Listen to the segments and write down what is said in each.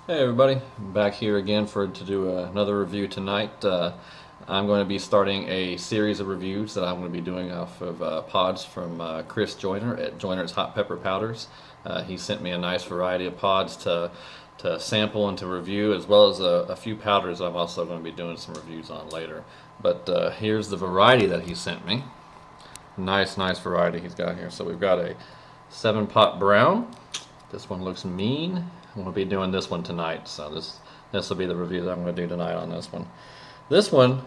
Hey everybody, I'm back here again to do another review tonight. I'm going to be starting a series of reviews that I'm going to be doing off of pods from Chris Joyner at Joyner's Hot Pepper Powders. He sent me a nice variety of pods to sample and to review, as well as a few powders I'm also going to be doing some reviews on later. But here's the variety that he sent me. Nice variety he's got here. So we've got a 7-pot brown. This one looks mean. I'm going to be doing this one tonight, so this will be the review that I'm going to do tonight on this one. This one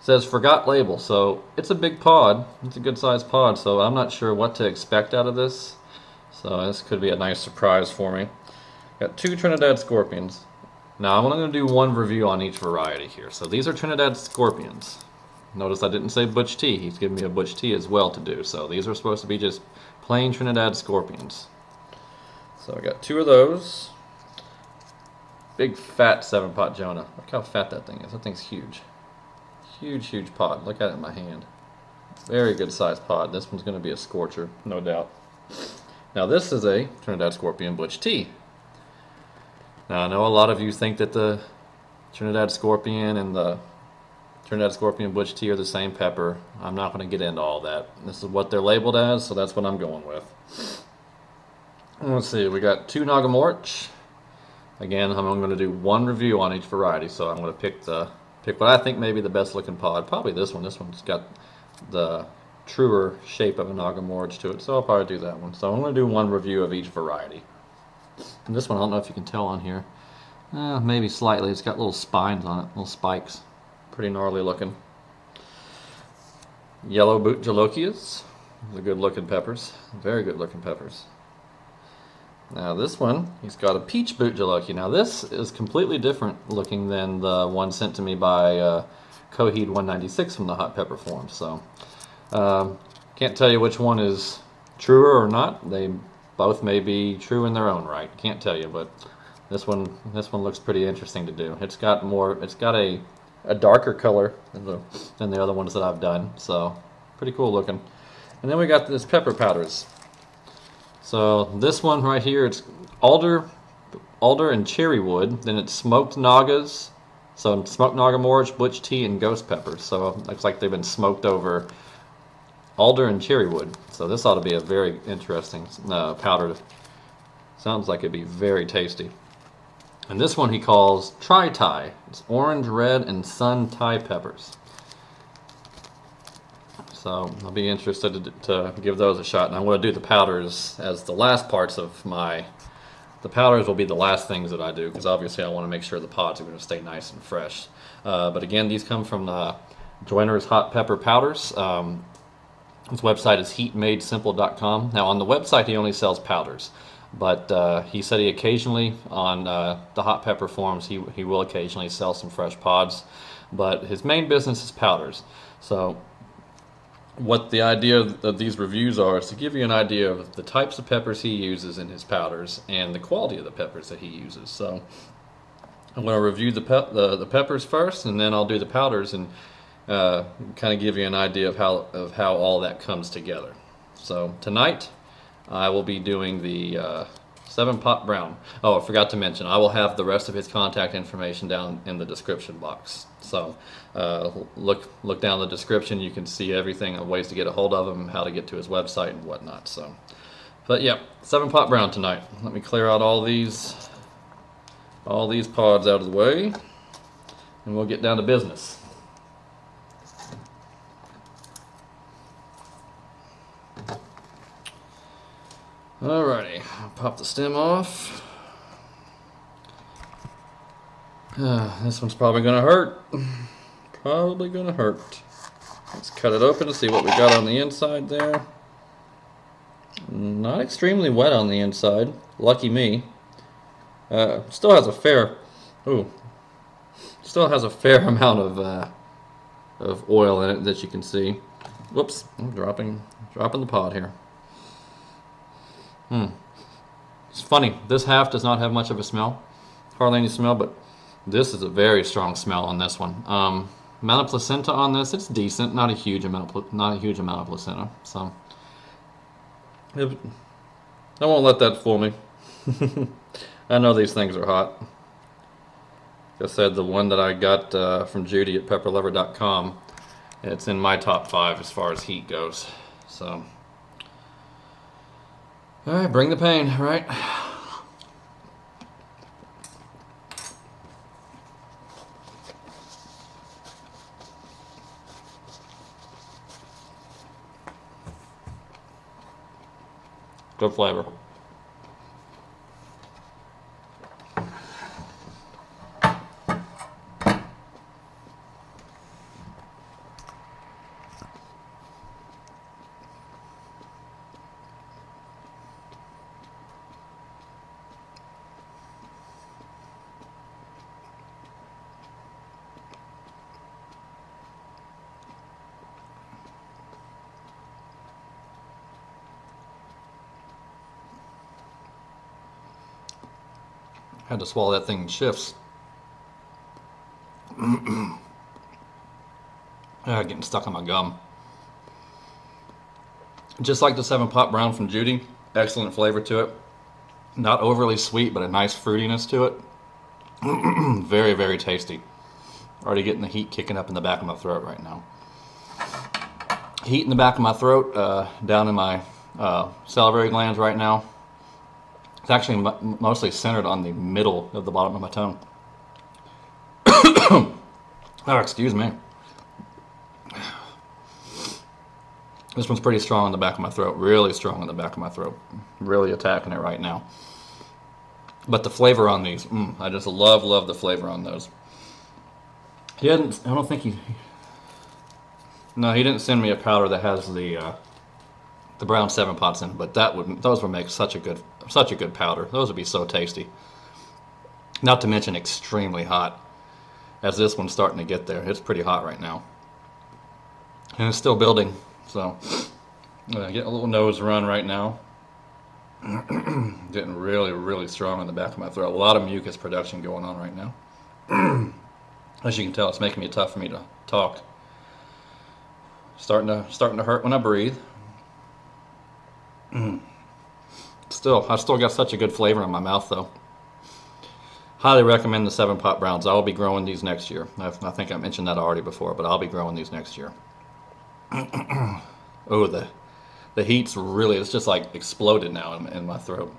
says forgot label, so it's a big pod. It's a good sized pod, so I'm not sure what to expect out of this. So this could be a nice surprise for me. Got 2 Trinidad Scorpions. Now I'm only going to do one review on each variety here. So these are Trinidad Scorpions. Notice I didn't say Butch Tea. He's giving me a Butch Tea as well to do. So these are supposed to be just plain Trinidad Scorpions. So I got 2 of those. Big fat 7-pot Joyner. Look how fat that thing is. That thing's huge. Huge pod. Look at it in my hand. Very good sized pod. This one's going to be a scorcher, no doubt. Now this is a Trinidad Scorpion Butch Tea. Now I know a lot of you think that the Trinidad Scorpion and the Trinidad Scorpion Butch Tea are the same pepper. I'm not going to get into all that. This is what they're labeled as, so that's what I'm going with. Let's see, we got 2 Nagamorch. Again, I'm only going to do one review on each variety, so I'm going to pick what I think may be the best looking pod. Probably this one. This one's got the truer shape of a Nagamorch to it, so I'll probably do that one. So I'm going to do one review of each variety. And this one, I don't know if you can tell on here. Maybe slightly. It's got little spines on it, little spikes. Pretty gnarly looking. Yellow Boot Jalokias. Those are good looking peppers. Very good looking peppers. Now this one, he's got a Peach Boot Jalokia. Now this is completely different looking than the one sent to me by Compmodder26 from the Hot Pepper Forum. So can't tell you which one is truer or not. They both may be true in their own right. Can't tell you, but this one looks pretty interesting to do. It's got a darker color than the other ones that I've done. So pretty cool looking. And then we got this pepper powders. So this one right here, it's alder and cherry wood. Then it's smoked nagas, so smoked Nagamorch, Butch Tea, and ghost peppers. So it looks like they've been smoked over alder and cherry wood. So this ought to be a very interesting powder. Sounds like it'd be very tasty. And this one he calls Tri-Thai. It's orange, red, and sun Thai peppers. So I'll be interested to give those a shot. And I'm going to do the powders as the last parts of the powders will be the last things that I do, because obviously I want to make sure the pods are going to stay nice and fresh. But again, these come from Joyner's Hot Pepper Powders. His website is heatmadesimple.com. Now on the website he only sells powders, but he said he occasionally on the Hot Pepper forums he will occasionally sell some fresh pods, but his main business is powders. So what the idea of these reviews are is to give you an idea of the types of peppers he uses in his powders and the quality of the peppers that he uses. So I'm going to review the peppers first, and then I'll do the powders and kind of give you an idea of how all that comes together. So tonight I will be doing the 7-pot brown. Oh, I forgot to mention, I will have the rest of his contact information down in the description box. So look down the description. You can see everything, ways to get a hold of him, how to get to his website and whatnot. So, but yeah, 7-pot brown tonight. Let me clear out all these pods out of the way, and we'll get down to business. Alrighty, I'll pop the stem off. This one's probably gonna hurt. Probably gonna hurt. Let's cut it open to see what we got on the inside there. Not extremely wet on the inside. Lucky me. Still has a fair amount of oil in it that you can see. Whoops, I'm dropping the pod here. It's funny, this half does not have much of a smell, hardly any smell, but this is a very strong smell on this one. Amount of placenta on this, it's decent, not a huge amount of placenta. So I won't let that fool me. I know these things are hot. Like I said, the one that I got from Judy at pepperlover.com, it's in my top 5 as far as heat goes. So, all right, bring the pain, right? Good flavor. Had to swallow that thing in shifts. Getting stuck on my gum. Just like the 7-Pot Brown from Judy, excellent flavor to it. Not overly sweet, but a nice fruitiness to it. Very, very tasty. Already getting the heat kicking up in the back of my throat right now. Heat in the back of my throat, down in my salivary glands right now. It's actually mostly centered on the middle of the bottom of my tongue. Oh, excuse me. This one's pretty strong in the back of my throat. Really strong in the back of my throat. Really attacking it right now. But the flavor on these, I just love the flavor on those. He hadn't, I don't think he, no, he didn't send me a powder that has the brown 7-Pots in, but those would make such a good powder. Those would be so tasty. Not to mention extremely hot, as this one's starting to get there. It's pretty hot right now, and it's still building. So, getting a little nose run right now. Getting really strong in the back of my throat. A lot of mucus production going on right now. As you can tell, it's making it tough for me to talk. Starting to hurt when I breathe. I still got such a good flavor in my mouth though. Highly recommend the 7-Pot Browns. I will be growing these next year. I think I mentioned that already before, but I'll be growing these next year. Oh, the heat's really, it's just like exploded now in my throat.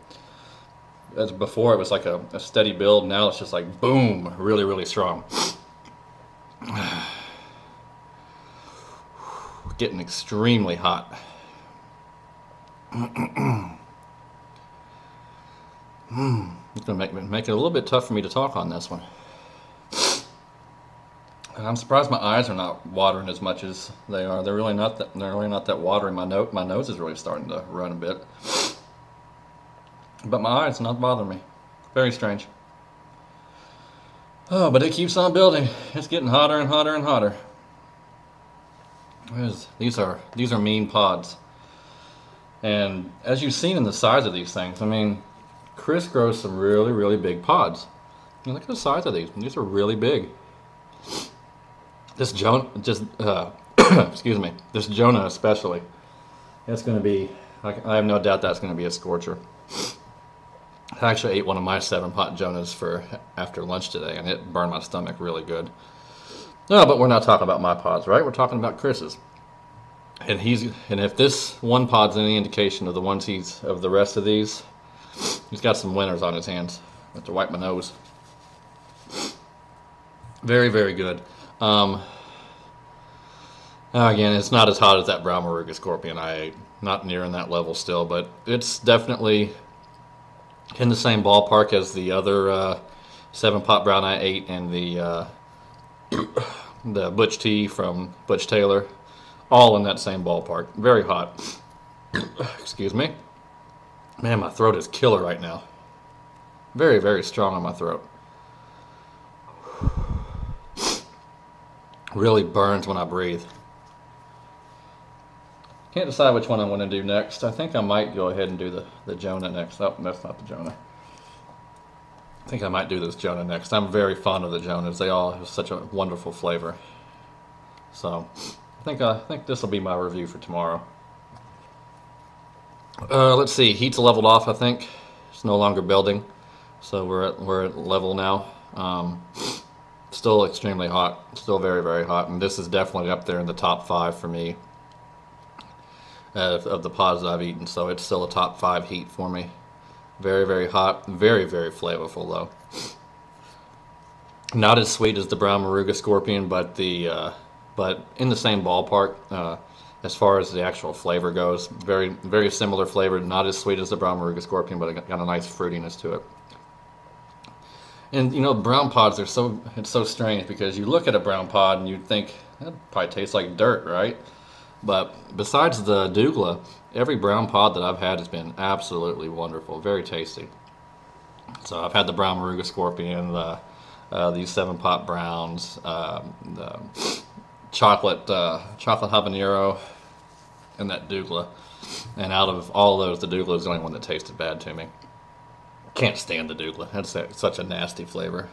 As before, it was like a steady build. Now it's just like boom, really strong. Getting extremely hot. It's gonna make it a little bit tough for me to talk on this one. And I'm surprised my eyes are not watering as much as they are. They're really not that watery. My nose is really starting to run a bit. But my eyes not bothering me. Very strange. Oh, but it keeps on building. It's getting hotter and hotter and hotter. These are mean pods. And as you've seen in the size of these things, I mean, Chris grows some really big pods. And look at the size of these. These are really big. This excuse me, this Joyner especially, it's going to be, I have no doubt that's going to be a scorcher. I actually ate one of my 7-Pot Joyners for after lunch today, and it burned my stomach really good. No, but we're not talking about my pods, right? We're talking about Chris's. And if this one pod's any indication of the rest of these, he's got some winners on his hands. I have to wipe my nose. Very good. Again, it's not as hot as that brown Moruga scorpion I ate. Not near in that level still, but it's definitely in the same ballpark as the other 7-Pot Brown I ate and the Butch Tea from Butch Taylor. All in that same ballpark. Very hot. Excuse me. Man, my throat is killer right now. Very strong on my throat. Really burns when I breathe. Can't decide which one I want to do next. I think I might go ahead and do the Joyner next. Oh, that's not the Joyner. I think I might do this Joyner next. I'm very fond of the Joyners. They all have such a wonderful flavor. So, I think this will be my review for tomorrow. Let's see. Heat's leveled off, I think. It's no longer building. So we're at level now. Still extremely hot, still very, very hot, and this is definitely up there in the top 5 for me of the pods that I've eaten. So it's still a top 5 heat for me. Very, very hot, very, very flavorful though. Not as sweet as the brown Moruga scorpion, but but in the same ballpark as far as the actual flavor goes. Very, very similar flavor. Not as sweet as the brown Moruga scorpion, but it got a nice fruitiness to it. And you know, brown pods it's so strange because you look at a brown pod and you'd think that probably tastes like dirt, right? But besides the douglas, every brown pod that I've had has been absolutely wonderful, very tasty. So I've had the brown Moruga scorpion, these 7-pot browns, the chocolate habanero, and that douglas. And out of all those, the douglas is the only one that tasted bad to me. Can't stand the douglas. That's such a nasty flavor.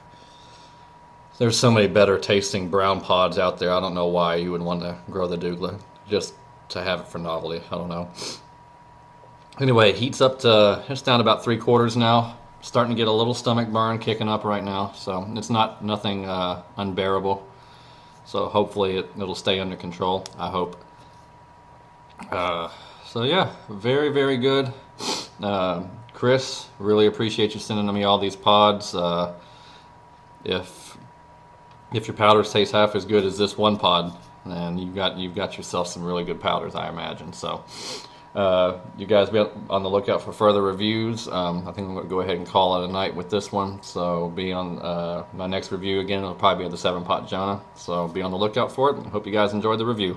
There's so many better tasting brown pods out there. I don't know why you would want to grow the douglas. Just to have it for novelty. I don't know. Anyway, it heats up to, it's down about 3/4 now. Starting to get a little stomach burn kicking up right now. So it's nothing unbearable. So hopefully it'll stay under control. I hope. So yeah, very, very good. Chris, really appreciate you sending me all these pods. If your powders taste half as good as this one pod, then you've got yourself some really good powders, I imagine. So you guys be on the lookout for further reviews. I think I'm going to go ahead and call it a night with this one. So be on my next review again. It'll probably be the 7-pot Joyner. So be on the lookout for it. Hope you guys enjoyed the review.